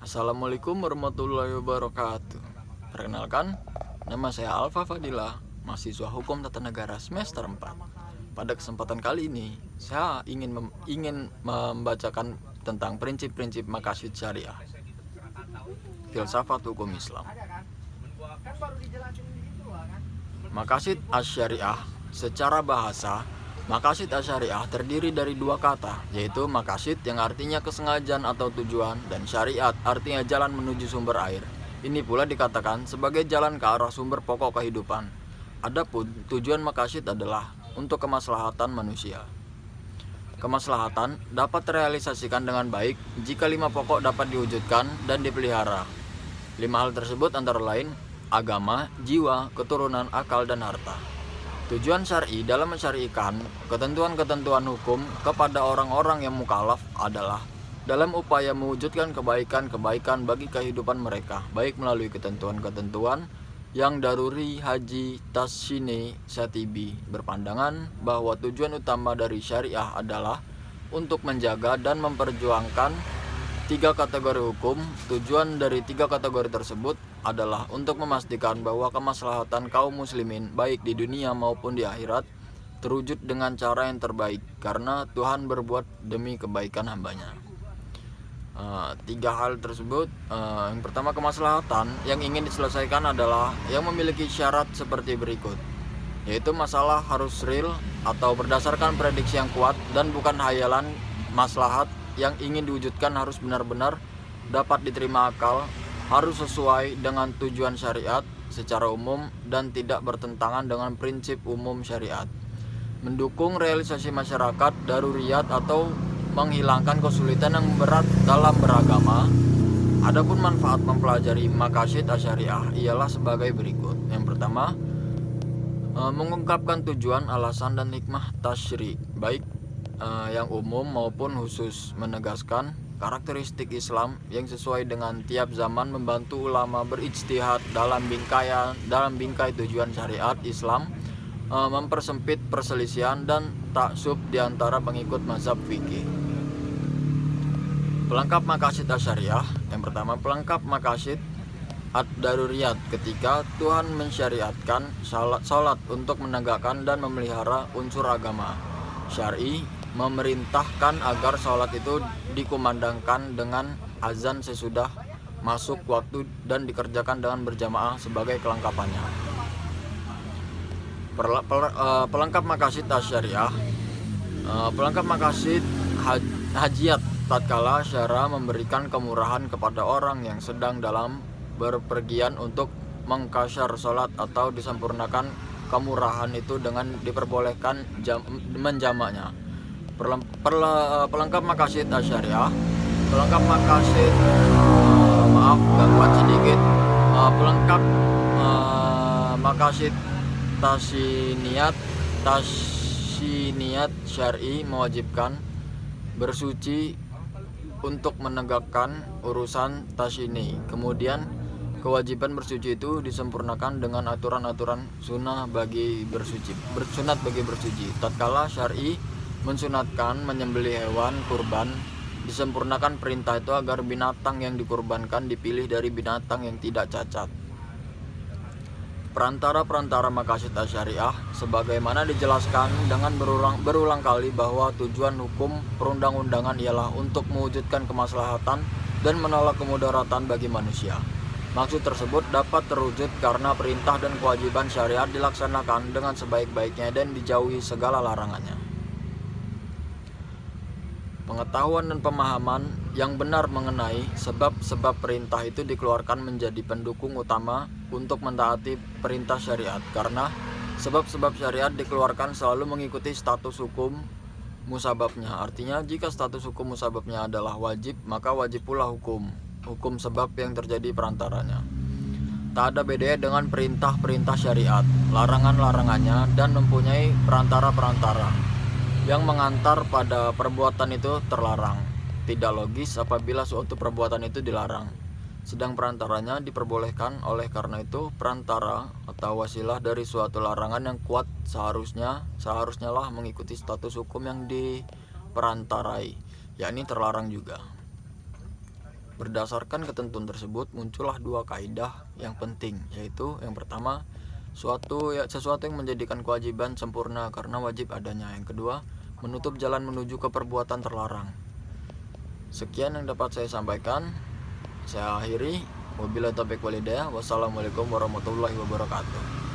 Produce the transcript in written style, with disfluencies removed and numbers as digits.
Assalamualaikum warahmatullahi wabarakatuh. Perkenalkan, nama saya Alfa Fadilah, mahasiswa Hukum Tata Negara semester 4. Pada kesempatan kali ini, saya ingin membacakan tentang prinsip-prinsip maqasid syariah, filsafat hukum Islam. Maqasid asy-syariah secara bahasa, maqasid asy-syariah terdiri dari dua kata, yaitu maqasid yang artinya kesengajaan atau tujuan, dan syariat artinya jalan menuju sumber air. Ini pula dikatakan sebagai jalan ke arah sumber pokok kehidupan. Adapun tujuan maqasid adalah untuk kemaslahatan manusia. Kemaslahatan dapat terrealisasikan dengan baik jika 5 pokok dapat diwujudkan dan dipelihara. 5 hal tersebut antara lain agama, jiwa, keturunan, akal, dan harta. Tujuan syar'i dalam mensyari'kan ketentuan-ketentuan hukum kepada orang-orang yang mukallaf adalah dalam upaya mewujudkan kebaikan-kebaikan bagi kehidupan mereka, baik melalui ketentuan-ketentuan yang daruri. Haji Tasyini Syatibi berpandangan bahwa tujuan utama dari syariah adalah untuk menjaga dan memperjuangkan 3 kategori hukum. Tujuan dari 3 kategori tersebut adalah untuk memastikan bahwa kemaslahatan kaum muslimin baik di dunia maupun di akhirat terwujud dengan cara yang terbaik karena Tuhan berbuat demi kebaikan hambanya. 3 hal tersebut, yang pertama, kemaslahatan yang ingin diselesaikan adalah yang memiliki syarat seperti berikut, yaitu masalah harus real atau berdasarkan prediksi yang kuat dan bukan hayalan. Maslahat yang ingin diwujudkan harus benar-benar dapat diterima akal, harus sesuai dengan tujuan syariat secara umum dan tidak bertentangan dengan prinsip umum syariat, mendukung realisasi masyarakat daruriyat atau menghilangkan kesulitan yang berat dalam beragama. Adapun manfaat mempelajari maqasid asy-syariah ialah sebagai berikut. Yang pertama, mengungkapkan tujuan, alasan, dan hikmah tasyri' baik yang umum maupun khusus, menegaskan karakteristik Islam yang sesuai dengan tiap zaman, membantu ulama berijtihad dalam bingkai tujuan syariat Islam, mempersempit perselisihan dan taksub di antara pengikut mazhab fikih. Pelengkap maqasid asy-syariah. Yang pertama, pelengkap maqasid ad-daruriyat, ketika Tuhan mensyariatkan salat untuk menegakkan dan memelihara unsur agama syar'i, memerintahkan agar sholat itu dikumandangkan dengan azan sesudah masuk waktu dan dikerjakan dengan berjamaah sebagai kelengkapannya. Pelengkap maqasid asy-syariah. Pelengkap maqasid hajiyat, tatkala syara memberikan kemurahan kepada orang yang sedang dalam berpergian untuk mengkasyar sholat atau disempurnakan kemurahan itu dengan diperbolehkan menjamaknya. Pelengkap maqasid asy-syariah. Pelengkap maqasid gangguan sedikit. Pelengkap maqasid tasyiniyat syar'i mewajibkan bersuci untuk menegakkan urusan tasyini. Kemudian kewajiban bersuci itu disempurnakan dengan aturan-aturan sunat bagi bersuci. Tatkala syar'i mensunatkan menyembelih hewan kurban, disempurnakan perintah itu agar binatang yang dikurbankan dipilih dari binatang yang tidak cacat. Perantara maqasid asy-syariah, sebagaimana dijelaskan dengan berulang kali bahwa tujuan hukum perundang-undangan ialah untuk mewujudkan kemaslahatan dan menolak kemudaratan bagi manusia. Maksud tersebut dapat terwujud karena perintah dan kewajiban syariat dilaksanakan dengan sebaik-baiknya dan dijauhi segala larangannya. Pengetahuan dan pemahaman yang benar mengenai sebab-sebab perintah itu dikeluarkan menjadi pendukung utama untuk mentaati perintah syariat, karena sebab-sebab syariat dikeluarkan selalu mengikuti status hukum musababnya. Artinya, jika status hukum musababnya adalah wajib, maka wajib pula hukum sebab yang terjadi perantaranya. Tak ada bedanya dengan perintah-perintah syariat, larangan-larangannya, dan mempunyai perantara-perantara yang mengantar pada perbuatan itu terlarang. Tidak logis apabila suatu perbuatan itu dilarang, sedang perantaranya diperbolehkan. Oleh karena itu, perantara atau wasilah dari suatu larangan yang kuat seharusnya lah mengikuti status hukum yang diperantarai, yakni terlarang juga. Berdasarkan ketentuan tersebut, muncullah dua kaidah yang penting, yaitu yang pertama, sesuatu yang menjadikan kewajiban sempurna karena wajib adanya. Yang kedua, menutup jalan menuju ke perbuatan terlarang. Sekian yang dapat saya sampaikan. Saya akhiri. Wabillahi taufiq walhidayah. Wassalamualaikum warahmatullahi wabarakatuh.